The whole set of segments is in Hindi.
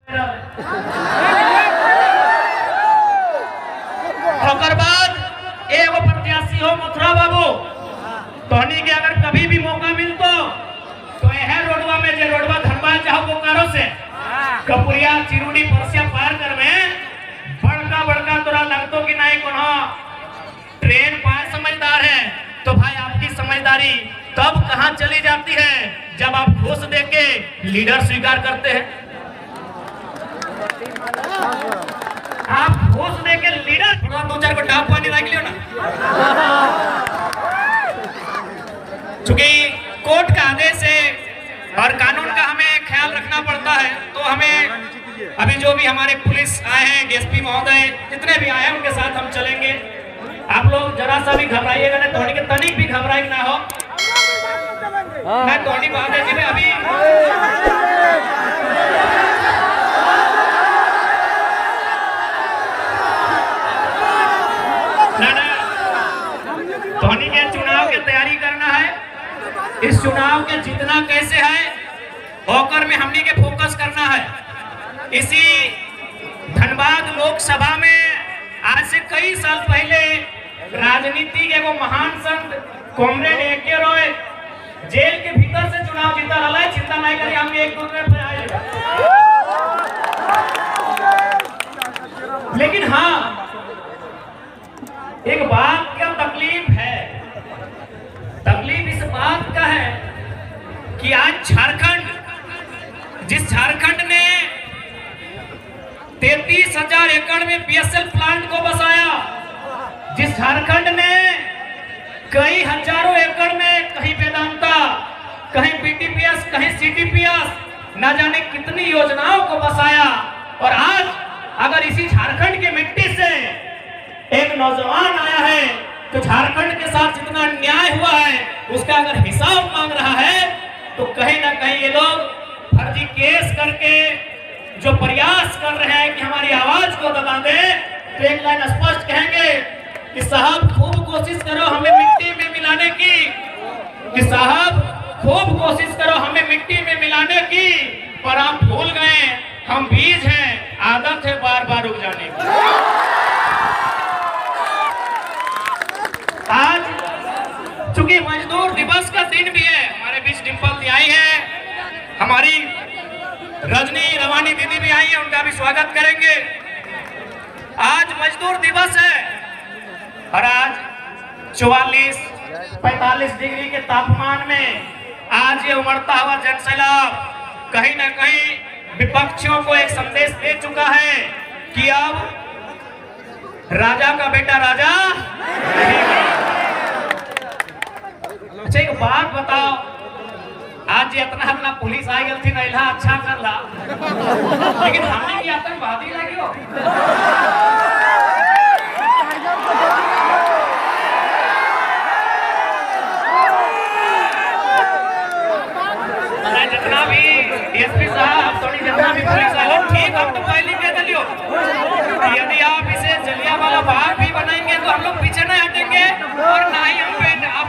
और बाद एगो प्रत्याशी हो मथुरा बाबू, तोहनी के अगर कभी भी मौका मिलतो तो यह रोडवा में जे रोडवा धनबाद जाओ बोकारो से कपुरिया चिरुडी परसिया पार कर में बड़का बड़का तोरा लगतो कि नहीं कोनो ट्रेन पार समझदार है। तो भाई आपकी समझदारी तब कहां चली जाती है जब आप घूस देके लीडर स्वीकार करते हैं। आप घूस देके लीडर थोड़ा दो चार को डाब पानी रख लियो ना, चूंकि कोर्ट का आदेश है और कानून का हमें ख्याल रखना पड़ता है। तो हमें अभी जो भी हमारे पुलिस आए हैं, डीएसपी महोदय जितने भी आए हैं उनके साथ हम चलेंगे। आप लोग जरा सा भी घबराइएगा नहीं, थोड़ी के तनिक भी घबराई ना हो। मैं थोड़ी बात है जी अभी धोनी के चुनाव की तैयारी करना है। इस चुनाव के जीतना कैसे है होकर में हमने के फोकस करना है। इसी धनबाद लोकसभा में आज से कई साल पहले राजनीति के वो महान संत कॉमरेड ए.के. रॉय जेल के भीतर से चुनाव जीता रहा है। चिंता नहीं करिए, हम एक दूसरे पर आए। लेकिन हाँ, एक बात का तकलीफ है। तकलीफ इस बात का है कि आज झारखंड, जिस झारखंड ने 33,000 एकड़ में बीएसएल प्लांट को बसाया, जिस झारखंड ने कई हजारों एकड़ में कहीं वेदांता, कहीं बीटीपीएस, कहीं सीटीपीएस, न जाने कितनी योजनाओं को बसाया, और आज अगर इसी झारखंड की मिट्टी से एक नौजवान आया है तो झारखंड के साथ जितना अन्याय हुआ है उसका अगर हिसाब मांग रहा है, तो कहीं ना कहीं ये लोग फर्जी केस करके जो प्रयास कर रहे हैं कि हमारी आवाज को दबा दे, तो एक लाइन स्पष्ट कहेंगे कि साहब खूब कोशिश करो हमें मिट्टी में मिलाने की, कि साहब खूब कोशिश करो हमें मिट्टी में मिलाने की, पर आप भूल गए हम बीज हैं, आदत है बार बार उग जाने की। आज चूंकि मजदूर दिवस का दिन भी है, हमारे बीच डिम्पल आई है, हमारी रजनी रवानी दीदी भी आई है, उनका भी स्वागत करेंगे। आज मजदूर दिवस है और आज 44-45 डिग्री के तापमान में आज ये उमड़ता हुआ जनसैलाब कहीं ना कहीं विपक्षियों को एक संदेश दे चुका है कि अब राजा का बेटा राजा नहीं। अच्छा एक बात बताओ, आज ये इतना पुलिस आई गई थी नैला अच्छा कर ला, लेकिन हमने की आतंकवादी लगी हो। जितना भी डीएसपी साहब, थोड़ी जितना भी पुलिस वाले ठीक, हम तो पहले कह दियो, यदि आप इसे जलियांवाला बाग भी बनाएंगे तो हम लोग पीछे नहीं हटेंगे और ना ही हम पे आप।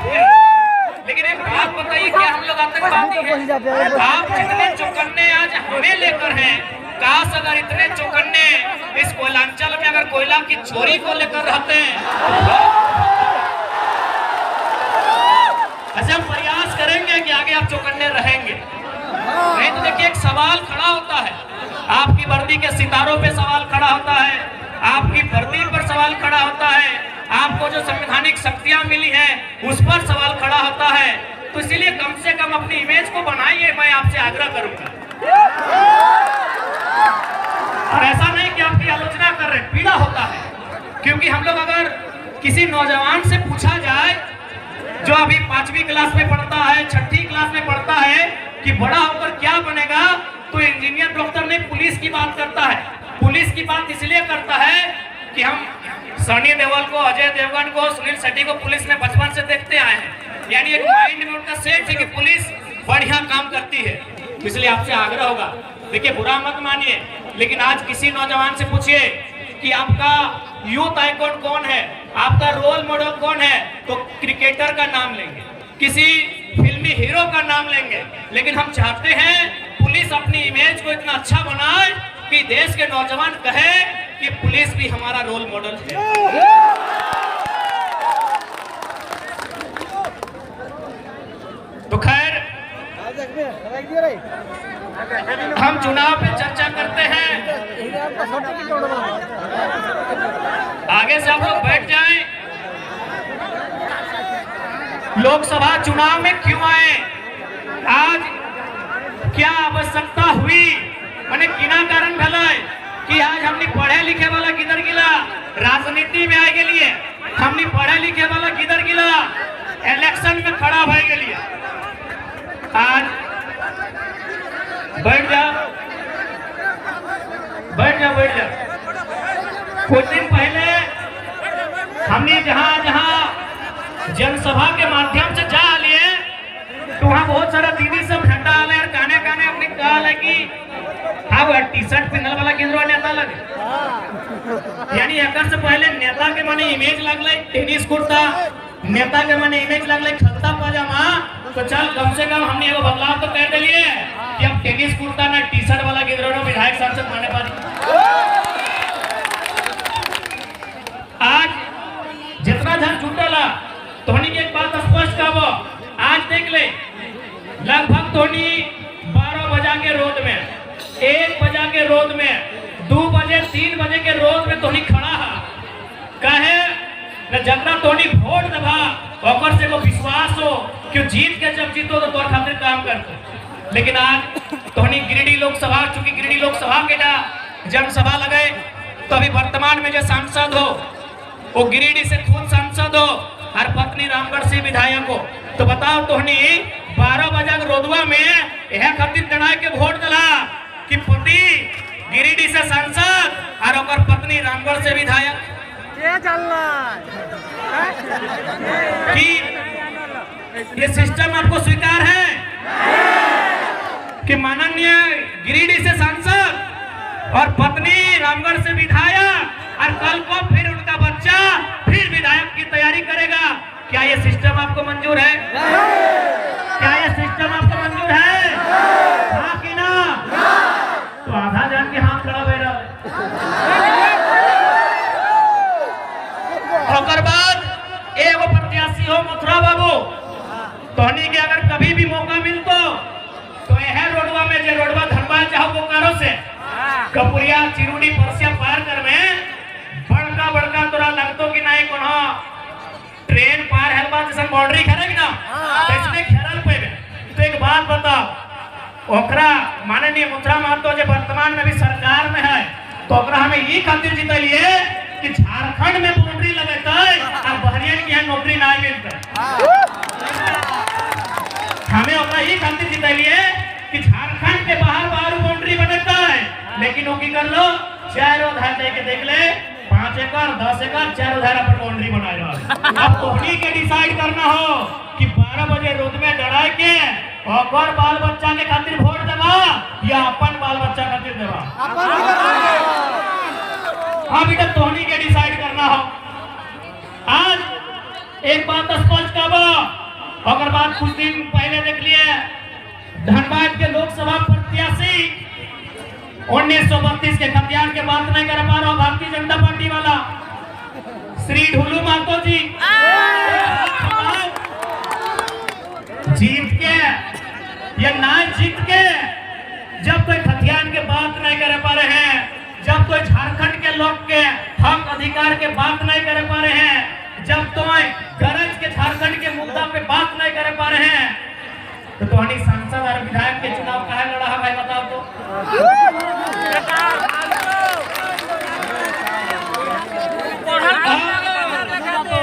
लेकिन एक बात बताइए, क्या हम लोग आतंकवादी हैं? आप जितने चौकन्ने आज हमें लेकर हैं, काश अगर इतने चौकन्ने इस कोयलांचल में अगर कोयला की चोरी को लेकर रहते हैं, ऐसे हम प्रयास करेंगे कि आगे आप चौकन्ने रहेंगे। नहीं तो देखिए एक सवाल खड़ा होता है, आपकी वर्दी के सितारों पे सवाल खड़ा होता है, आपकी वर्दी पर सवाल खड़ा होता है, आपको जो संवैधानिक शक्तियां मिली हैं उस पर सवाल खड़ा होता है। तो इसीलिए कम से कम अपनी इमेज को बनाइए, मैं आपसे आग्रह करूंगा। और ऐसा नहीं कि आपकी आलोचना कर रहे, पीड़ा होता है, क्योंकि हम लोग अगर किसी नौजवान से पूछा जाए जो अभी 5वीं क्लास में पढ़ता है, 6ठी क्लास में पढ़ता है कि बड़ा होकर क्या बनेगा, तो इंजीनियर, डॉक्टर नहीं, पुलिस की बात करता है। पुलिस की बात इसलिए करता है कि हम सनी देओल को, अजय देवगन को, सुनील शेट्टी को पुलिस में बचपन से देखते आए हैं, यानी एक माइंड में उनका सेट है कि पुलिस बढ़िया काम करती है। इसलिए आपसे आग्रह होगा, देखिए बुरा मत मानिए, लेकिन आज किसी नौजवान से पूछिए कि आपका यूथ आइकॉन कौन है, आपका रोल मॉडल कौन है, तो क्रिकेटर का नाम लेंगे, किसी फिल्मी हीरो का नाम लेंगे। लेकिन हम चाहते हैं पुलिस अपनी इमेज को इतना अच्छा बनाए कि देश के नौजवान कहे कि पुलिस भी हमारा रोल मॉडल है। तो खैर हम चुनाव पे चर्चा करते हैं, आगे से आप लोग बैठ जाएं। लोकसभा चुनाव में क्यों आए, आज क्या आवश्यकता हुई, मैंने किना कारण भले कि आज हमने पढ़े लिखे वाला किधर गिला, राजनीति में आए के लिए हमने पढ़े लिखे वाला किधर गिला, इलेक्शन में खड़ा भय के लिए। आज बैठ जा बैठ जा बैठ जा। कुछ दिन पहले हमने जहां जहां जनसभा के माध्यम से जा लिए तो वहां बहुत सारा दीदी सब झंडा आले और काने काने अपने कहा है कि हाँ वो टी शर्ट पहनल वाला केंद्र नेता लगे, यानी एक से पहले नेता के माने इमेज लगल टेनिस कुर्ता, नेता के माने इमेज लगल खलता पजामा। तो चल कम से कम हमने एगो बदलाव तो कर दिए कि अब टेनिस कुर्ता ना टी शर्ट वाला केंद्र विधायक सांसद माने पारी। आज जितना जन छूटला तोहनी के एक बात स्पष्ट कहबो, आज देख ले लगभग तोहनी 12 बजा के रोड में, 1 बजा के रोड में, 2 बजे 3 बजे के रोड में तोहनी खड़ा है। कहे न जतना तोहनी वोट दबा ओकर से को विश्वास हो कि जीत के जब जीतो तो तोर खातिर काम करतो। लेकिन आज तोहनी गिरिडीह लोकसभा, चूंकि गिरिडीह लोकसभा के जनसभा लगे तो अभी वर्तमान में जो सांसद हो वो गिरिडीह से खुद सांसद हो और पत्नी रामगढ़ से विधायक हो। तो बताओ तोहनी 12 बजा रोडवा में यह खातिर जनाए के वोट दिला कि पति गिरिडीह से सांसद और ओकर पत्नी रामगढ़ से विधायक। कि ये सिस्टम आपको स्वीकार है कि माननीय गिरिडीह से सांसद और पत्नी रामगढ़ से विधायक और कल को फिर उनका बच्चा फिर विधायक की तैयारी करेगा। क्या ये सिस्टम आपको मंजूर है? क्या ये सिस्टम आपको मंजूर है? हाँ कि ना? तो आधा जान के हाथ खड़ा बेरा। और बाद एगो प्रत्याशी हो मथुरा बाबू, तोहनी के अगर कभी भी मौका मिलतो तो यह रोडवा में जो रोडवा धनबाद चाहो बोकारो से कपुरिया चिरुडी परसिया पार कर में बड़का बड़का तोरा लगतो कि नहीं कोनो ट्रेन पार हेलबा जैसा बाउंड्री करेगी ना इसमें खेरल पे। तो एक बात बताओ, ओकरा माननीय मथुरा महतो जो वर्तमान में भी सरकार में है तो ओकरा हमें ये खातिर जितलिए कि झारखंड में बाउंड्री लगेता और बहरियन की यहाँ नौकरी ना मिलता। हमें ओकरा ये खातिर जितलिए कि झारखंड के बाहर बाउंड्री बनता है, लेकिन वो की कर लो 4 उधार दे के देख ले 5 एकड़ 10 एकड़ 4 उधार पर बाउंड्री बनाए। अब तोहनी के डिसाइड करना हो कि 12 बजे रोड में डरा के और बाल बच्चा के खातिर वोट देवा या अपन बाल बच्चा खातिर देवा। अभी तक तोहनी के डिसाइड करना हो। आज एक बात स्पष्ट करबो, अगर बात कुछ दिन पहले देख लिए धनबाद के लोकसभा प्रत्याशी 1932 के खतियान के बात नहीं कर पा रहा भारतीय जनता पार्टी वाला श्री ढुलू महतो जी जीत के या ना जीत के जब कोई खतियान के बात नहीं कर पा रहे हैं, जब कोई झारखंड के लोग के हक अधिकार के बात नहीं कर पा रहे हैं, जब तो गरज के झारखंड के मुद्दा पे बात नहीं कर पा रहे हैं, तो तोहनी सांसद और विधायक के चुनाव काहे लड़ा है भाई बताओ तो।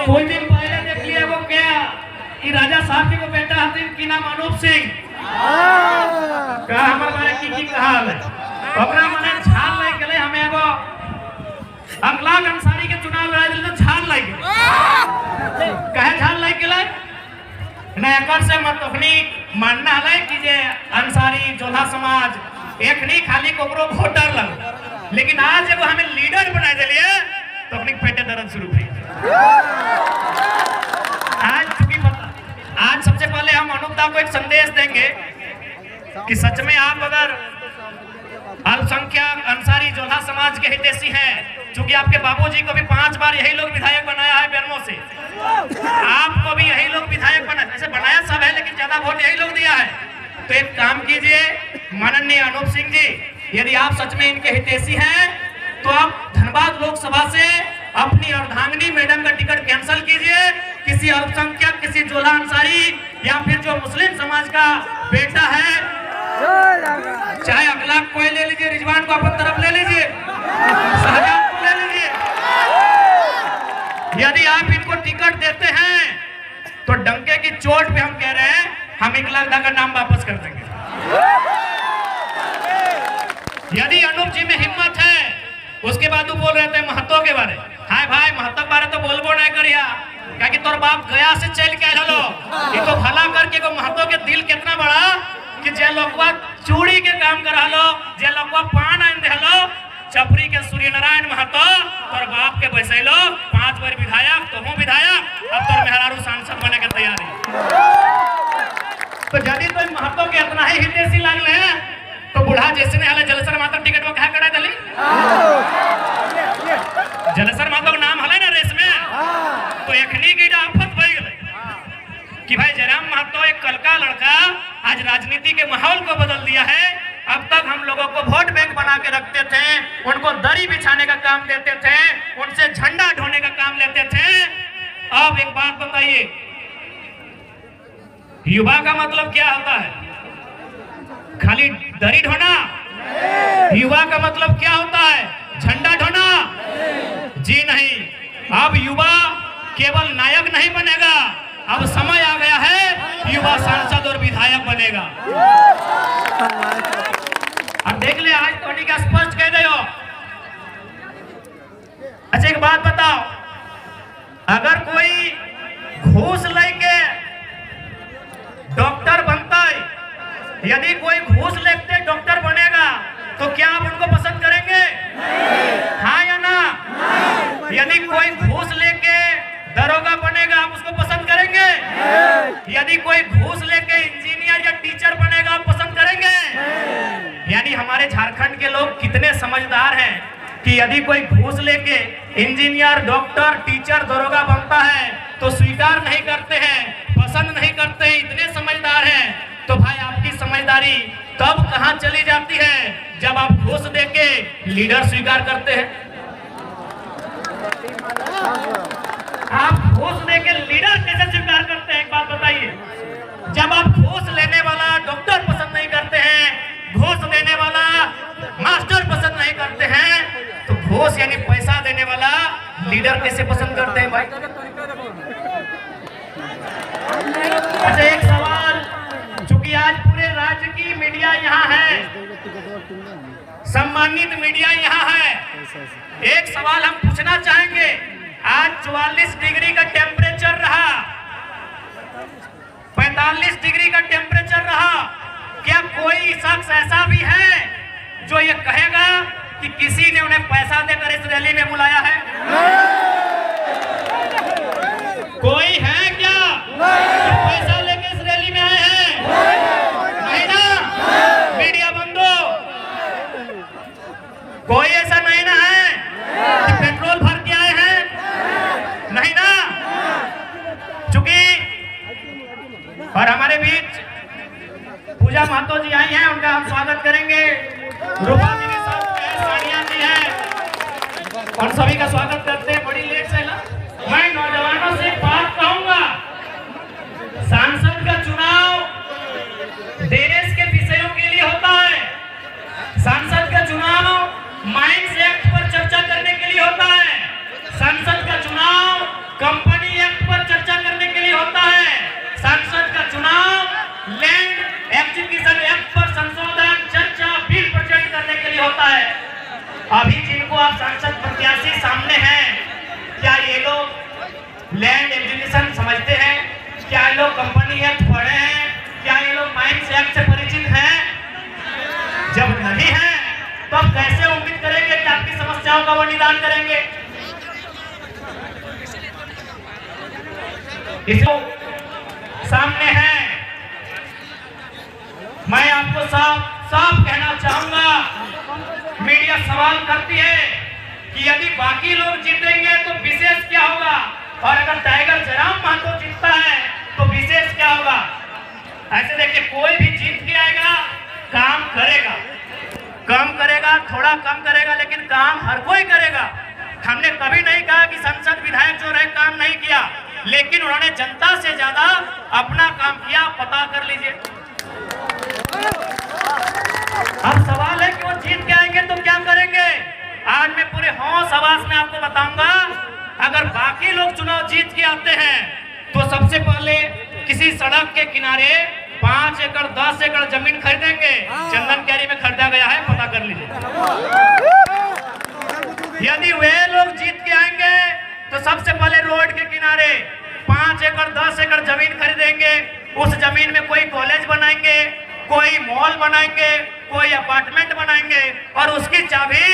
कुछ दिन पहले देख लिया वो क्या कि राजा साहब जी को बेटा हथिन की नाम अनूप सिंह का हमारे बारे की कहा है ओकरा माने झाल लग गए। हमें एगो अगला अंसारी के चुनाव लड़ा दिल तो झाल लग गए। कहे झाल लग गए ना एकर से मतनी मानना है कि जे अंसारी जोधा समाज एकनी खाली कोकरो वोटर लग, लेकिन आज जब हमें लीडर बना दिलिए तो अपनी पेटे दर्द शुरू हुई। आज सबसे पहले हम अनुपदा को एक संदेश देंगे कि सच में आप अगर अल्पसंख्यक अंसारी जो के हितैषी हैं, क्योंकि आपके बाबूजी को भी 5 बार यही लोग विधायक बनाया है बेरमो से, आपको भी यही लोग विधायक बनाया, ऐसे बनाया सब है लेकिन ज्यादा वोट यही लोग दिया है। तो एक काम कीजिए माननीय अनूप सिंह जी, यदि आप सच में इनके हितैषी हैं तो आप धनबाद लोकसभा से अपनी अर्धांगिनी मैडम का टिकट कैंसिल कीजिए, किसी अल्पसंख्यक, किसी जोला अंसारी या फिर जो मुस्लिम समाज का बेटा है, चाहे अखलाक कोई ले लीजिए, रिजवान को अपन तरफ ले लीजिए, शहजाद को ले लीजिए, यदि आप इनको टिकट देते हैं तो डंके की चोट पे हम कह रहे हैं हम इकलाकदा का नाम वापस कर देंगे। यदि अनूप जी में हिम्मत है, उसके बाद वो बोल रहे थे महतो के बारे, हाय भाई महतो के बारे तो बोलबो नहीं करिया, क्या कि तोर बाप गया से चल के आलो, ये तो भला करके को महतो के दिल कितना बड़ा कि जे लोगवा चूड़ी के काम करा लो, जे लोगवा पान आन दे लो, चपरी के सूर्य नारायण महतो तोर बाप के बैसे लो, 5 बार विधायक, तो हूँ विधायक, अब तोर मेहरारू सांसद बने के तैयारी। तो यदि तो महतो के इतना ही हितैषी लागले हैं तो बूढ़ा जैसे ने हाले जलेसर माता टिकट में कहा करा दली, जलेसर माता का नाम हले ना रेस में, तो एखनी की आफत भई गई कि भाई जयराम महतो एक कल का लड़का आज राजनीति के माहौल को बदल दिया है। अब तक हम लोगों को वोट बैंक बना के रखते थे, उनको दरी बिछाने का काम देते थे, उनसे झंडा ढोने का काम लेते थे। अब एक बात बताइए, युवा का मतलब क्या होता है? खाली दरी ढोना? युवा का मतलब क्या होता है? झंडा ढोना? जी नहीं, अब युवा केवल नायक नहीं बनेगा, अब समय आ गया है युवा सांसद और विधायक बनेगा। अब देख ले, आज तो का स्पष्ट कह दो। अच्छा एक बात बताओ, अगर कोई घूस लेके डॉक्टर बनता है, यदि कोई घूस लेते डॉक्टर बनेगा तो क्या आप उनको पसंद करेंगे? हाँ या ना? यदि कोई घूस लेके दरोगा बनेगा आप उसको पसंद करेंगे? यदि कोई घूस लेके इंजीनियर या टीचर बनेगा आप पसंद करेंगे? यानी हमारे झारखंड के लोग कितने समझदार हैं कि यदि कोई घूस लेके इंजीनियर, डॉक्टर, टीचर, दरोगा बनता है तो स्वीकार नहीं करते हैं, पसंद नहीं करते हैं, इतने समझदार हैं। तो भाई आपकी समझदारी तब कहां चली जाती है जब आप घूस देके लीडर स्वीकार करते हैं। आप घूस देके लीडर कैसे स्वीकार करते हैं, एक बात बताइए। जब आप घूस लेने वाला डॉक्टर पसंद नहीं करते हैं, घूस देने वाला मास्टर पसंद नहीं करते हैं, तो घूस यानी पैसा देने वाला लीडर कैसे पसंद करते हैं भाई? अच्छा एक सवाल, चूंकि आज पूरे राज्य की मीडिया यहाँ है, सम्मानित मीडिया यहाँ है, एक सवाल हम पूछना चाहेंगे। आज 44 डिग्री का टेम्परेचर रहा, 45 डिग्री का टेम्परेचर रहा, क्या कोई शख्स ऐसा भी है जो ये कहेगा कि किसी ने उन्हें पैसा देकर इस रैली में बुलाया है? कोई है क्या पैसा लेके इस रैली में आए हैं? नहीं ना? मीडिया बंदो, कोई ऐसा नहीं ना है कि पेट्रोल भर के आए हैं? नहीं ना? चूंकि और हमारे बीच पूजा महतो जी आई हैं, उनका हम स्वागत करेंगे। रूपा जी के साथ हैं, सानिया जी हैं, और सभी का स्वागत करते हैं। बड़ी लेट से ना, मैं नौजवानों से बात कहूंगा, सांसद का चुनाव देश के विषयों के लिए होता है। सांसद का चुनाव माइंस एक्ट पर चर्चा करने के लिए होता है। सांसद का चुनाव कंपनी एक्ट पर चर्चा करने के लिए होता है। सांसद का चुनाव लैंड एक्विजिशन एक्ट पर संशोधन, चर्चा, बिल प्रेजेंट करने के लिए होता है। अभी जिनको आप सांसद प्रत्याशी सामने हैं, क्या ये लोग लैंड एक्विजिशन समझते हैं? क्या ये लोग कंपनी एक्ट पढ़े हैं? क्या ये लोग माइंस एक्ट से परिचित हैं? जब नहीं है तो आप कैसे उम्मीद करेंगे कि आपकी समस्याओं का वो निदान करेंगे? इसको सामने है, मैं आपको साफ साफ कहना चाहूंगा। मीडिया सवाल करती है कि यदि बाकी लोग जीतेंगे तो विशेष क्या होगा, और अगर टाइगर जयराम महतो जीतता है तो विशेष क्या होगा। ऐसे देखिए, कोई भी जीत के आएगा, काम करेगा, कम करेगा, थोड़ा कम करेगा, लेकिन काम हर कोई करेगा। हमने कभी नहीं कहा कि संसद विधायक जो रहे काम नहीं किया, लेकिन उन्होंने जनता से ज्यादा अपना काम किया। पता कर लीजिए। अब सवाल है कि वो जीत के आएंगे तो क्या करेंगे। आज मैं पूरे होश हवास में आपको बताऊंगा, अगर बाकी लोग चुनाव जीत के आते हैं तो सबसे पहले किसी सड़क के किनारे 5 एकड़ 10 एकड़ जमीन खरीदेंगे। चंदन कैरी में खरीदा गया है, पता कर लीजिए। यदि वे लोग जीत के आएंगे तो सबसे पहले रोड के किनारे 5 एकड़ 10 एकड़ जमीन खरीदेंगे। उस जमीन में कोई कॉलेज बनाएंगे, कोई मॉल बनाएंगे, कोई अपार्टमेंट बनाएंगे, और उसकी चाबी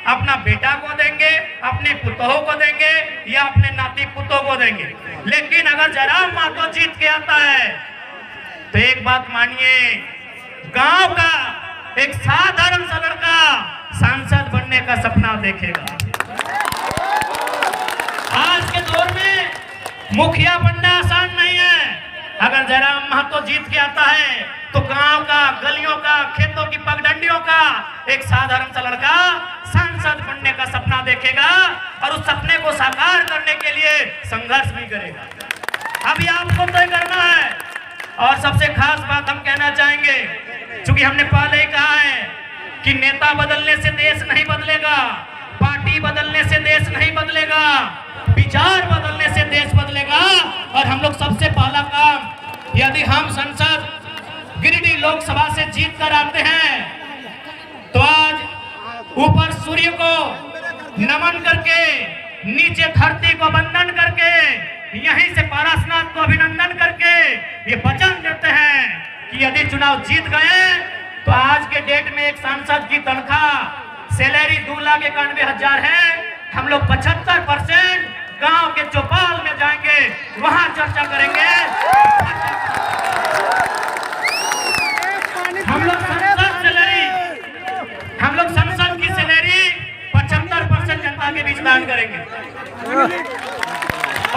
अपना बेटा को देंगे, अपने पुतों को देंगे, या अपने नाती पुतों को देंगे। लेकिन अगर जयराम महतो जीत के आता है तो एक बात मानिए, गांव का एक साधारण सा लड़का सांसद बनने का सपना देखेगा। आज के दौर में मुखिया बनना आसान नहीं है। अगर जयराम महतो जीत के आता है तो गांव का, गलियों का, खेतों की पगडंडियों का एक साधारण सा लड़का सांसद बनने का सपना देखेगा, और उस सपने को साकार करने के लिए संघर्ष भी करेगा। अभी आपको तय करना है। और सबसे खास बात हम कहना चाहेंगे, क्योंकि हमने पहले ही कहा है कि नेता बदलने से देश नहीं बदलेगा, पार्टी बदलने से देश नहीं बदलेगा, विचार बदलने से देश बदलेगा। और हम लोग सबसे पहला काम, यदि हम संसद गिरिडीह लोकसभा से जीत कर आते हैं तो आज ऊपर सूर्य को नमन करके, नीचे धरती को वंदन करके, यहीं से पारसनाथ को अभिनंदन करके ये वचन देते हैं कि यदि चुनाव जीत गए तो आज के डेट में एक सांसद की तनख्वाह सैलरी 2,91,000 है। हम लोग 75% गांव के चौपाल में जाएंगे, वहां चर्चा करेंगे। हम लोग संसद की सैलरी 75% जनता के बीच दान करेंगे।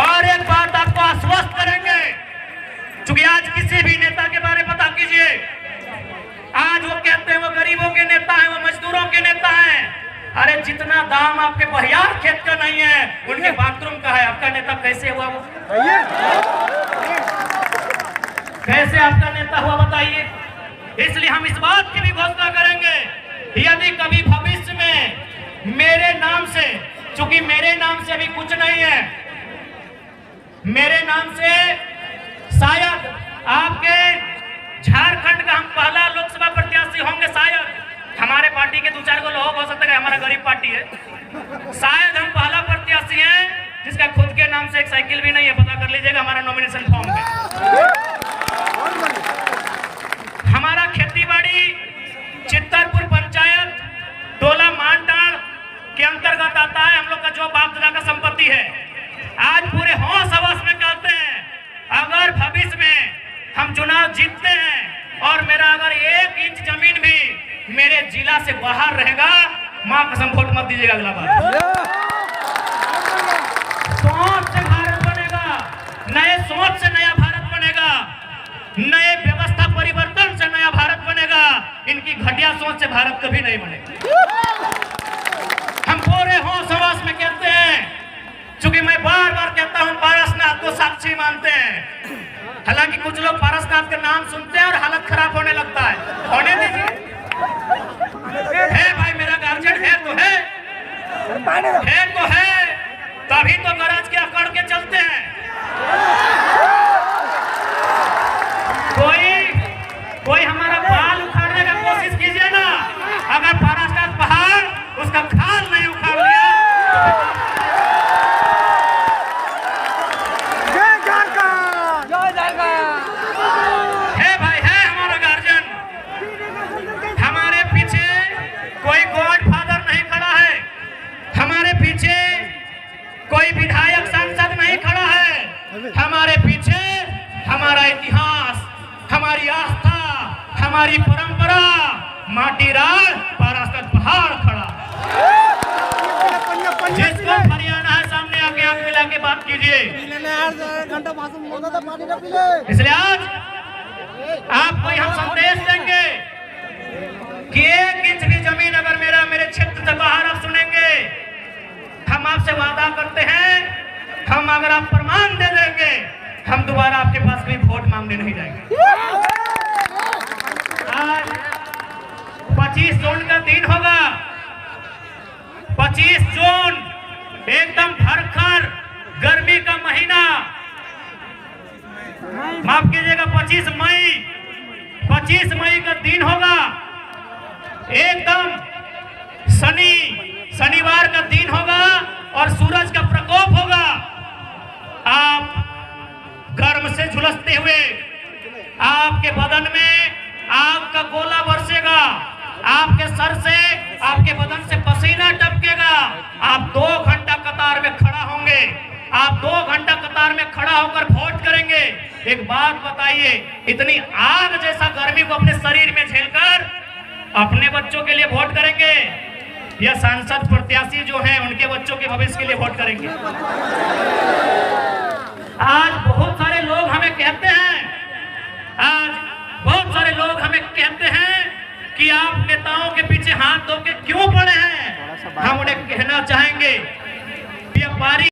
और एक बात आपको आश्वस्त करेंगे, क्योंकि आज किसी भी नेता के बारे में पता कीजिए, आज वो कहते हैं वो गरीबों के नेता हैं, वो मजदूरों के नेता हैं। अरे जितना दाम आपके बहियार खेत का नहीं है, उनके बाथरूम का है। आपका नेता कैसे हुआ? वो कैसे आपका नेता हुआ बताइए। इसलिए हम इस बात की भी घोषणा करेंगे, यदि कभी भविष्य में मेरे नाम से, चूंकि मेरे नाम से अभी कुछ नहीं है, मेरे नाम से शायद आपके झारखंड का हम पहला लोकसभा प्रत्याशी होंगे। शायद हमारे पार्टी के 2-4 को लोग हो सकता है, हमारा गरीब पार्टी है, शायद हम पहला प्रत्याशी हैं जिसका खुद के नाम से एक साइकिल भी नहीं है। पता कर लीजिएगा हमारा नॉमिनेशन फॉर्म में। हमारा खेतीबाड़ी चित्तरपुर पंचायत टोला मानटाड़ के अंतर्गत आता है। हम लोग का जो बाप दादा का संपत्ति है। आज पूरे होश हवास में कहते हैं, अगर भविष्य में हम चुनाव जीतते हैं और मेरा अगर 1 इंच जमीन भी मेरे जिला से बाहर रहेगा, मां कसम वोट मत दीजिएगा अगला बार। सोच से भारत बनेगा, नए सोच से नया भारत बनेगा, नए व्यवस्था परिवर्तन से नया भारत बनेगा। इनकी घटिया सोच से भारत कभी नहीं बनेगा। हम पूरे होश हवास में कहते हैं, क्योंकि मैं बार बार कहता हूं पारसनाथ को साक्षी मानते हैं। हालांकि कुछ लोग पारसनाथ का नाम सुनते हैं और हालत खराब होने लगता है। होने दीजिए, है भाई मेरा गार्जियन है तो है तो है, तभी तो गरज के अकड़ के चलते हैं। कोई हमारा बाल उखाड़ने का कोशिश कीजिए ना, अगर पारसनाथ पहाड़ उसका खाल नहीं उखाड़ लिया कोई विधायक सांसद नहीं खड़ा है। हमारे पीछे हमारा इतिहास, हमारी आस्था, हमारी परंपरा, माटी राज पारसनाथ पहाड़ खड़ा है। इसलिए आज आपको हम संदेश देंगे कि 1 इंच भी जमीन अगर मेरे क्षेत्र से बाहर आप सुनेंगे, हम आपसे वादा करते हैं, हम अगर आप प्रमाण दे देंगे, हम दोबारा आपके पास कोई वोट मांगने नहीं जाएंगे। आज 25 जून का दिन होगा, 25 जून एकदम भरकर गर्मी का महीना, माफ कीजिएगा 25 मई का दिन होगा, एकदम शनिवार का दिन होगा और सूरज का प्रकोप होगा। आप गर्म से झुलसते हुए, आपके बदन में आग का गोला बरसेगा, आपके सर से, आपके बदन से पसीना टपकेगा। आप 2 घंटा कतार में खड़ा होंगे, आप 2 घंटा कतार में खड़ा होकर वोट करेंगे। एक बात बताइए, इतनी आग जैसा गर्मी को अपने शरीर में झेलकर अपने बच्चों के लिए वोट करेंगे या सांसद प्रत्याशी जो हैं उनके बच्चों के भविष्य के लिए वोट करेंगे? आज बहुत सारे लोग हमें कहते हैं कि आप नेताओं के पीछे हाथ धो के क्यों पड़े हैं। हम उन्हें कहना चाहेंगे, ये बारी